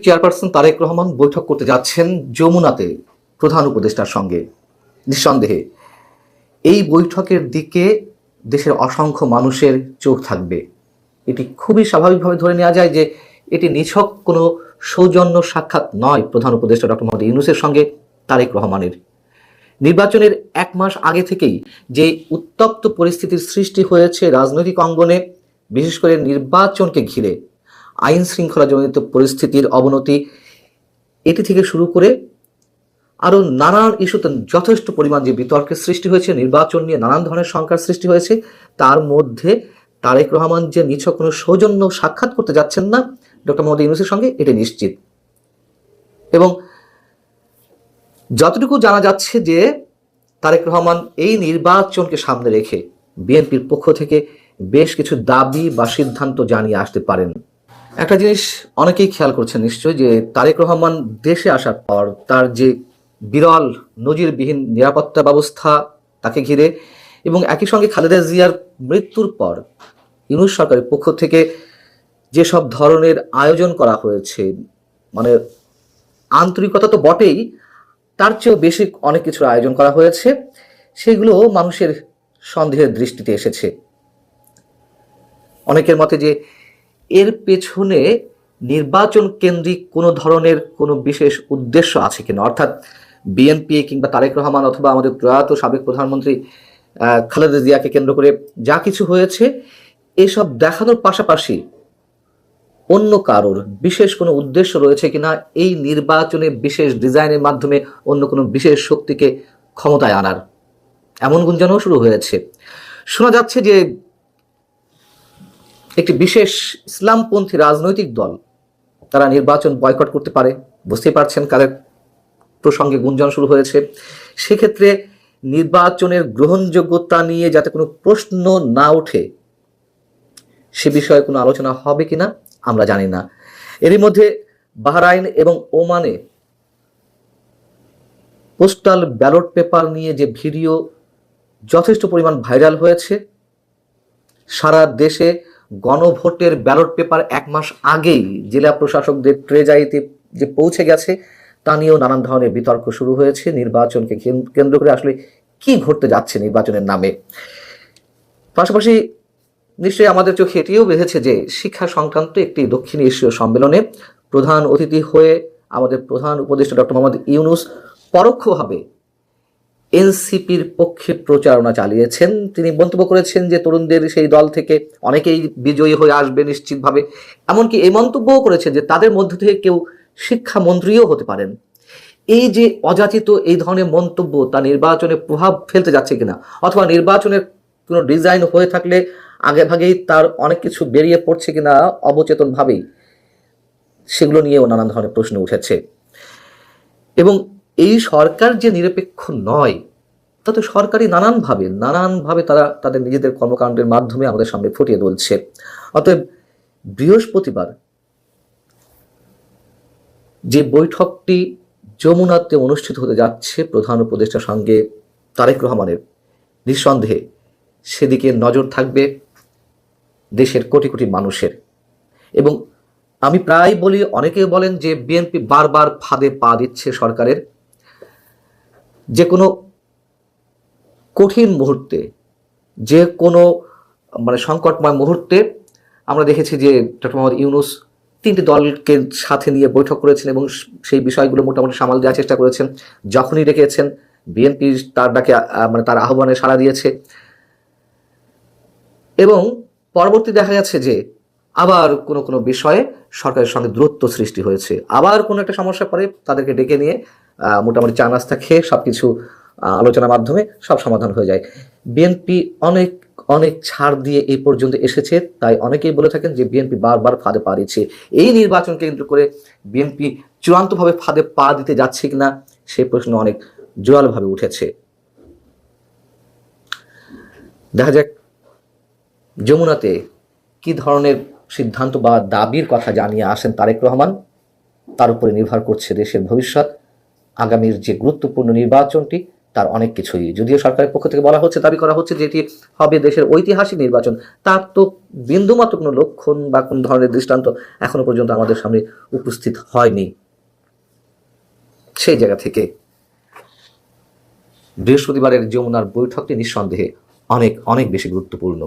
বিএনপির চেয়ারপারসন তারেক রহমান বৈঠক করতে যাচ্ছেন যমুনাতে প্রধান উপদেষ্টার সঙ্গে। নিঃসন্দেহে এই বৈঠকের দিকে দেশের অসংখ্য মানুষের চোখ থাকবে। এটি খুবই স্বাভাবিকভাবে ধরে নেওয়া যায় যে এটি নিছক কোনো সৌজন্য সাক্ষাৎ নয় প্রধান উপদেষ্টা ডক্টর মোহাম্মদ ইউনূসের সঙ্গে তারেক রহমানের। নির্বাচনের 1 মাস আগে থেকেই যে উত্তপ্ত পরিস্থিতির সৃষ্টি হয়েছে রাজনৈতিক অঙ্গনে, বিশেষ করে নির্বাচনকে ঘিরে আইন শৃঙ্খলাজনিত পরিস্থিতির অবনতি, এটি থেকে শুরু করে আরও নানান ইস্যুতে যথেষ্ট পরিমাণ যে বিতর্কের সৃষ্টি হয়েছে, নির্বাচন নিয়ে নানান ধরনের শঙ্কার সৃষ্টি হয়েছে, তার মধ্যে তারেক রহমান যে নিছক কোনো সৌজন্য সাক্ষাৎ করতে যাচ্ছেন না ডক্টর মোহাম্মদ ইউনূসের সঙ্গে, এটি নিশ্চিত। এবং যতটুকু জানা যাচ্ছে যে তারেক রহমান এই নির্বাচনকে সামনে রেখে বিএনপির পক্ষ থেকে বেশ কিছু দাবি বা সিদ্ধান্ত জানিয়ে আসতে পারেন। একটা জিনিস অনেকেই খেয়াল করছেন নিশ্চয়, যে তারেক রহমান দেশে আসার পর তার যে বিরল নজিরবিহীন নিরাপত্তা ব্যবস্থা তাকে ঘিরে, এবং একই সঙ্গে খালেদা জিয়ার মৃত্যুর পর ইউনূস সরকারের পক্ষ থেকে যেসব ধরনের আয়োজন করা হয়েছে, মানে আন্তরিকতা তো বটেই, তার চেয়েও বেশি অনেক কিছুর আয়োজন করা হয়েছে, সেগুলো মানুষের সন্দেহের দৃষ্টিতে এসেছে। অনেকের মতে যে এর পেছনে নির্বাচন কেন্দ্রিক কোনো ধরনের কোনো বিশেষ উদ্দেশ্য আছে কিনা, অর্থাৎ বিএনপি কিংবা তারেক রহমান অথবা আমাদের প্রয়াত সাবেক প্রধানমন্ত্রী খালেদা জিয়াকে কেন্দ্র করে যা কিছু হয়েছে, এসব দেখানোর পাশাপাশি অন্য কারোর বিশেষ কোনো উদ্দেশ্য রয়েছে কিনা, এই নির্বাচনে বিশেষ ডিজাইনের মাধ্যমে অন্য কোনো বিশেষ শক্তিকে ক্ষমতায় আনার, এমন গুঞ্জনও শুরু হয়েছে। শোনা যাচ্ছে যে একটি বিশেষ ইসলামপন্থী রাজনৈতিক দল তারা নির্বাচন বয়কট করতে পারে। বুঝতেই পারছেন কাদের প্রসঙ্গে গুঞ্জন শুরু হয়েছে। সেক্ষেত্রে নির্বাচনের গ্রহণযোগ্যতা নিয়ে যাতে কোনো প্রশ্ন না ওঠে, সে বিষয়ে কোনো আলোচনা হবে কিনা আমরা জানি না। এরই মধ্যে বাহরাইন এবং ওমানে পোস্টাল ব্যালট পেপার নিয়ে যে ভিডিও যথেষ্ট পরিমাণ ভাইরাল হয়েছে, সারা দেশে গণভোটের ব্যালট পেপার 1 মাস আগেই জেলা প্রশাসকদের ট্রেজারিতে যে পৌঁছে গেছে, তা নিয়েও নানান ধরনের বিতর্ক শুরু হয়েছে। নির্বাচনকে কেন্দ্র করে আসলে কি ঘটতে যাচ্ছে নির্বাচনের নামে। পাশাপাশি নিশ্চয়ই আমাদের চোখে এটিও বেঁধেছে যে শিক্ষা সংক্রান্ত একটি দক্ষিণ এশীয় সম্মেলনে প্রধান অতিথি হয়ে আমাদের প্রধান উপদেষ্টা ডক্টর মোহাম্মদ ইউনূস পরোক্ষভাবে এনসিপির পক্ষে প্রচারণা চালিয়েছেন। তিনি মন্তব্য করেছেন যে তরুণদের সেই দল থেকে অনেকেই বিজয়ী হয়ে আসবে নিশ্চিতভাবে। এমনকি এই মন্তব্যও করেছেন যে তাদের মধ্য থেকে কেউ শিক্ষামন্ত্রীও হতে পারেন। এই যে অযাচিত এই ধরনের মন্তব্য, তা নির্বাচনে প্রভাব ফেলতে যাচ্ছে কিনা, অথবা নির্বাচনের কোনো ডিজাইন হয়ে থাকলে আগে ভাগেই তার অনেক কিছু বেরিয়ে পড়ছে কিনা অবচেতনভাবেই, সেগুলো নিয়েও নানান ধরনের প্রশ্ন উঠেছে। এবং এই সরকার যে নিরপেক্ষ নয়, তাতে সরকারি নানানভাবে তারা তাদের নিজেদের কর্মকাণ্ডের মাধ্যমে আমাদের সামনে ফুটিয়ে তুলছে। অতএব বৃহস্পতিবার যে বৈঠকটি যমুনাতে অনুষ্ঠিত হতে যাচ্ছে প্রধান উপদেষ্টার সঙ্গে তারেক রহমানের, নিঃসন্দেহে সেদিকে নজর থাকবে দেশের কোটি কোটি মানুষের। এবং আমি প্রায় বলি, অনেকে বলেন যে বিএনপি বারবার ফাঁদে পা দিচ্ছে সরকারের। যে কোনো কঠিন মুহূর্তে, যে কোনো সংকটময় মুহূর্তে আমরা দেখেছি যে ডক্টর মোহাম্মদ ইউনূস 3টি দলকে সাথে নিয়ে বৈঠক করেছেন এবং সেই বিষয়গুলো মোটামুটি সামাল দেওয়ার চেষ্টা করেছেন। যখনই ডেকেছেন বিএনপি তার ডাকে তার আহ্বানে সাড়া দিয়েছে, এবং পরবর্তী দেখা যাচ্ছে যে আবার কোনো বিষয়ে সরকারের সঙ্গে দূরত্ব সৃষ্টি হয়েছে, আবার কোনো একটা সমস্যা পরে তাদেরকে ডেকে নিয়ে মোটামুটি চা নাস্তা খেয়ে সব কিছু আলোচনার মাধ্যমে সব সমাধান হয়ে যায়। বিএনপি অনেক অনেক ছাড় দিয়ে এই পর্যন্ত এসেছে, তাই অনেকেই বলে থাকেন যে বিএনপি বারবার ফাঁদে পা দিচ্ছে। এই নির্বাচনকে কেন্দ্র করে বিএনপি চূড়ান্তভাবে ফাঁদে পা দিতে যাচ্ছে কিনা, সেই প্রশ্ন অনেক জোরালোভাবে উঠেছে। দেখা যাক যমুনাতে কি ধরনের সিদ্ধান্ত বা দাবির কথা জানিয়ে আসেন তারেক রহমান। তার উপরে নির্ভর করছে দেশের ভবিষ্যৎ। আগামীর যে গুরুত্বপূর্ণ নির্বাচনটি, তার অনেক কিছুই, যদিও সরকারের পক্ষ থেকে বলা হচ্ছে, দাবি করা হচ্ছে যে এটি হবে দেশের ঐতিহাসিক নির্বাচন, তার তো বিন্দুমাত্র কোনো লক্ষণ বা কোন ধরনের দৃষ্টান্ত এখনো পর্যন্ত আমাদের সামনে উপস্থিত হয়নি। সেই জায়গা থেকে বৃহস্পতিবারের যমুনার বৈঠকটি নিঃসন্দেহে অনেক অনেক বেশি গুরুত্বপূর্ণ।